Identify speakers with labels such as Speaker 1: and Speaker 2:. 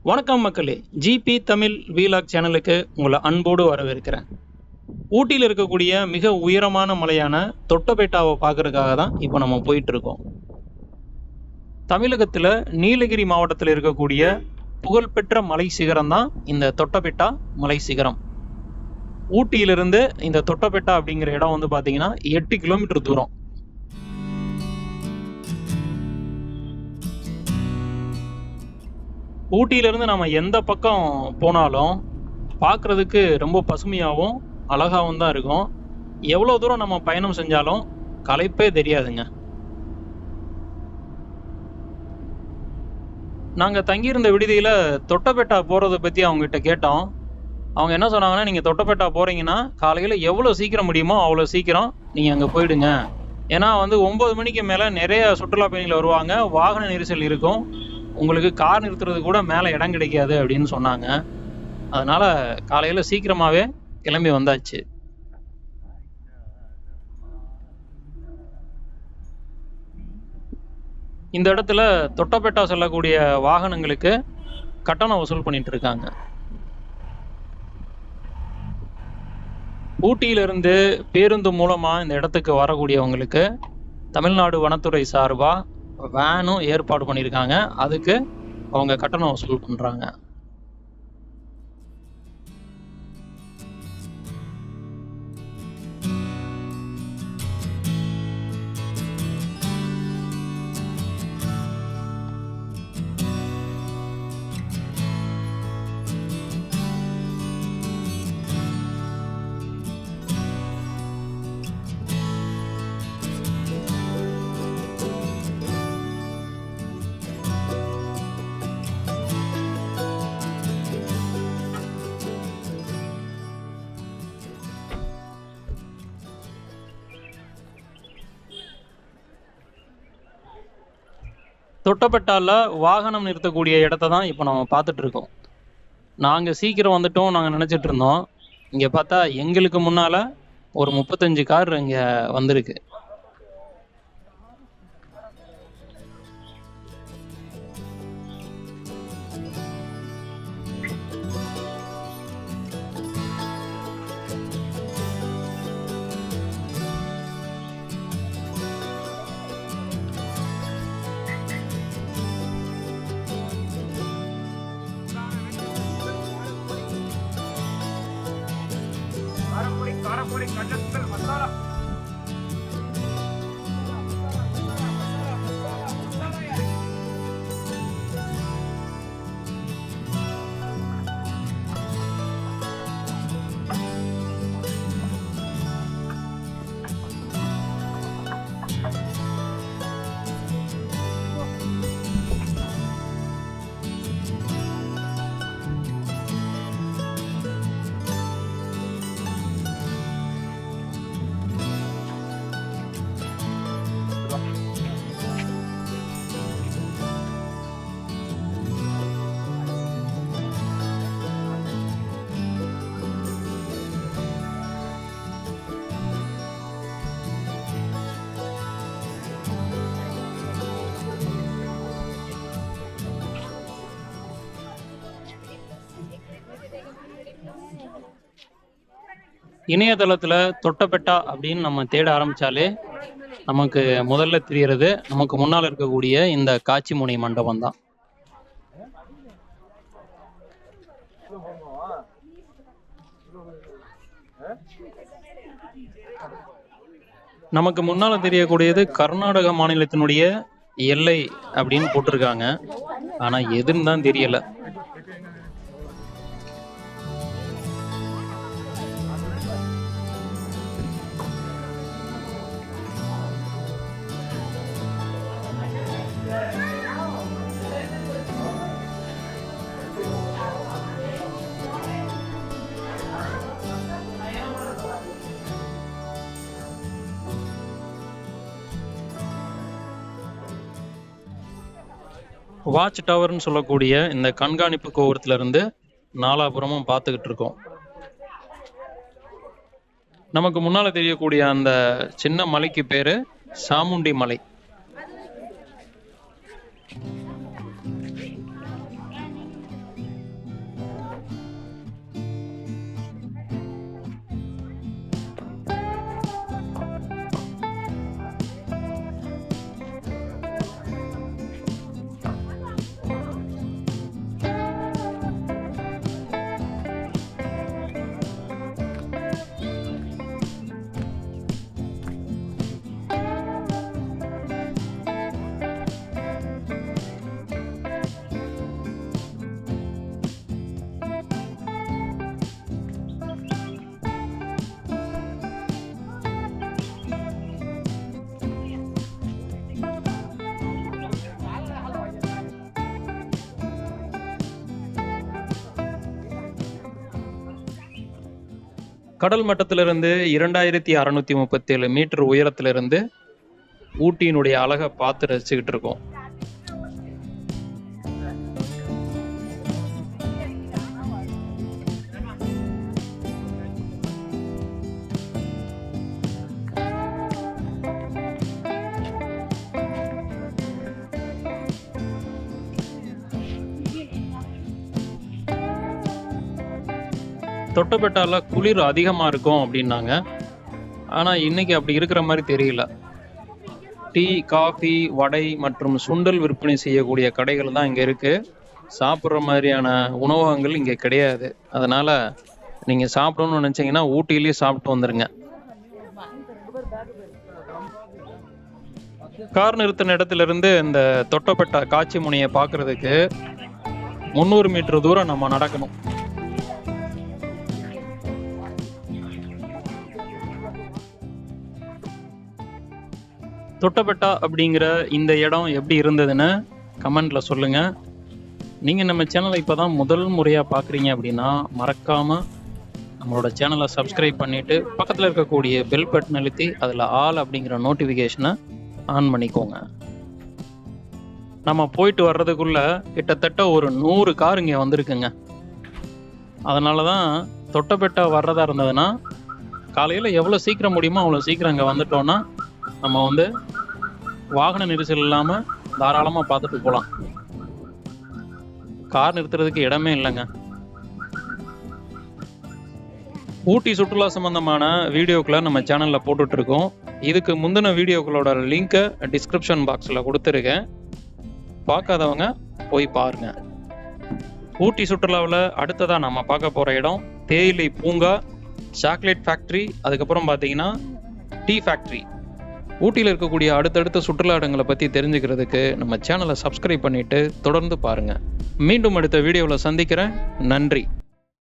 Speaker 1: வணக்கம் மக்களே, GB Tamil vlog சேனலுக்கு உங்களை அன்போடு வரவேற்கிறேன். ஊட்டியில் இருக்கக்கூடிய மிக உயரமான மலையான தொட்டபெட்டாவை பார்க்கறதுக்காக தான் இப்போ நம்ம போயிட்டு இருக்கோம். தமிழகத்தில் நீலகிரி மாவட்டத்தில் இருக்கக்கூடிய புகழ்பெற்ற மலை சிகரம் தான் இந்த தொட்டபெட்டா மலை சிகரம். ஊட்டியிலிருந்து இந்த தொட்டபெட்டா அப்படிங்கிற இடம் வந்து பார்த்தீங்கன்னா 8 கிலோமீட்டர் தூரம். ஊட்டியிலிருந்து நம்ம எந்த பக்கம் போனாலும் பார்க்குறதுக்கு ரொம்ப பசுமையாகவும் அழகாகவும் தான் இருக்கும். எவ்வளோ தூரம் நம்ம பயணம் செஞ்சாலும் களைப்பே தெரியாதுங்க. நாங்கள் தங்கியிருந்த விடுதியில் தொட்டபெட்டா போகிறத பற்றி அவங்ககிட்ட கேட்டோம். அவங்க என்ன சொன்னாங்கன்னா, நீங்கள் தொட்டபெட்டா போகிறீங்கன்னா காலையில் எவ்வளோ சீக்கிரம் முடியுமோ அவ்வளோ சீக்கிரம் நீங்கள் அங்கே போயிடுங்க. ஏன்னா 9 மணிக்கு மேலே நிறைய சுற்றுலா பயணிகள் வருவாங்க, வாகன நெரிசல் இருக்கும், உங்களுக்கு கார் நிறுத்துறது கூட மேலே இடம் கிடைக்காது அப்படின்னு சொன்னாங்க. அதனால காலையில் சீக்கிரமாகவே கிளம்பி வந்தாச்சு. இந்த இடத்துல தொட்டபெட்டா செல்லக்கூடிய வாகனங்களுக்கு கட்டணம் வசூல் பண்ணிட்டு இருக்காங்க. ஊட்டியிலிருந்து பேருந்து மூலமாக இந்த இடத்துக்கு வரக்கூடியவங்களுக்கு தமிழ்நாடு வனத்துறை சார்பாக வேனும் ஏற்பாடு பண்ணியிருக்காங்க. அதுக்கு அவங்க கட்டணம் வசூல் பண்ணுறாங்க. தொட்டபெட்டால வாகனம் நிறுத்தக்கூடிய இடத்த தான் இப்போ நம்ம பார்த்துட்டு இருக்கோம். நாங்கள் சீக்கிரம் வந்துட்டோம் நாங்கள் நினச்சிட்டு இருந்தோம். இங்கே பார்த்தா எங்களுக்கு முன்னால் ஒரு 35 கார் இங்கே வந்திருக்கு. இணையதளத்தில் தொட்டபெட்டா அப்படின்னு நம்ம தேட ஆரம்பித்தாலே நமக்கு முதல்ல தெரியறது நமக்கு முன்னால் இருக்கக்கூடிய இந்த காட்சிமுனை மண்டபம் தான். நமக்கு முன்னால் தெரியக்கூடியது கர்நாடக மாநிலத்தினுடைய எல்லை அப்படின்னு போட்டிருக்காங்க. ஆனால் எதுன்னு தான் தெரியலை. வாட்ச் டவர்னு சொல்லக்கூடிய இந்த கண்காணிப்பு கோபுரத்துல இருந்து நாலாபுரமும் பார்த்துக்கிட்டு இருக்கோம். நமக்கு முன்னால தெரியக்கூடிய அந்த சின்ன மலைக்கு பேரு சாமுண்டி மலை. கடல் மட்டத்திலிருந்து 2637 மீட்டர் உயரத்திலிருந்து ஊட்டியினுடைய அழகை பார்த்து ரசிச்சுக்கிட்டு இருக்கோம். தொட்டபெட்டால குளிர் அதிகமா இருக்கும் அப்படின்னாங்க. ஆனா இன்னைக்கு அப்படி இருக்கிற மாதிரி தெரியல. டீ, காஃபி, வடை மற்றும் சுண்டல் விற்பனை செய்யக்கூடிய கடைகள் தான் இங்க இருக்கு. சாப்பிட்ற மாதிரியான உணவகங்கள் இங்க கிடையாது. அதனால நீங்க சாப்பிடணும்னு நினைச்சீங்கன்னா ஊட்டியிலேயே சாப்பிட்டு வந்துருங்க. கார் நிறுத்தின இடத்துல இருந்து இந்த தொட்டபெட்டா காட்சி முனையை பார்க்கறதுக்கு 300 மீட்டர் தூரம் நம்ம நடக்கணும். தொட்டபெட்டா அப்படிங்கிற இந்த இடம் எப்படி இருந்ததுன்னு கமெண்ட்ல சொல்லுங்க. நீங்க நம்ம சேனலை இப்பதான் முதல் முறையா பாக்குறீங்க அப்படின்னா மறக்காம நம்மளோட சேனலை சப்ஸ்கிரைப் பண்ணிட்டு பக்கத்துல இருக்கக்கூடிய பெல் பட்டன் அழுத்தி அதுல ஆல் அப்படிங்கிற நோட்டிபிகேஷனை ஆன் பண்ணிக்கோங்க. நம்ம போயிட்டு வர்றதுக்குள்ள கிட்டத்தட்ட ஒரு 100 கார் இங்க வந்திருக்குங்க. அதனாலதான் தொட்டபெட்டா வர்றதா இருந்ததுன்னா காலையில எவ்வளவு சீக்கிரம் முடியுமோ அவ்வளவு சீக்கிரம் இங்க வந்துட்டோம்னா நம்ம வந்து வாகன நெரிசல் இல்லாம தாராளமா பார்த்துட்டு போகலாம். கார் நிறுத்துறதுக்கு இடமே இல்லைங்க. ஊட்டி சுற்றுலா சம்பந்தமான வீடியோக்களை நம்ம சேனல்ல போட்டுட்டு இருக்கோம். இதுக்கு முந்தின வீடியோக்களோட லிங்கை டிஸ்கிரிப்ஷன் பாக்ஸ்ல கொடுத்துருக்கேன். பார்க்காதவங்க போய் பாருங்க. ஊட்டி சுற்றுலாவில் அடுத்ததா நம்ம பார்க்க போற இடம் தேயிலை பூங்கா, சாக்லேட் ஃபேக்டரி, அதுக்கப்புறம் பார்த்தீங்கன்னா டீ ஃபேக்டரி. ஊட்டியில் இருக்கக்கூடிய அடுத்தடுத்த சுற்றுலா இடங்களை பற்றி தெரிஞ்சுக்கிறதுக்கு நம்ம சேனலை சப்ஸ்கிரைப் பண்ணிட்டு தொடர்ந்து பாருங்க. மீண்டும் அடுத்த வீடியோவில் சந்திக்கிறேன். நன்றி.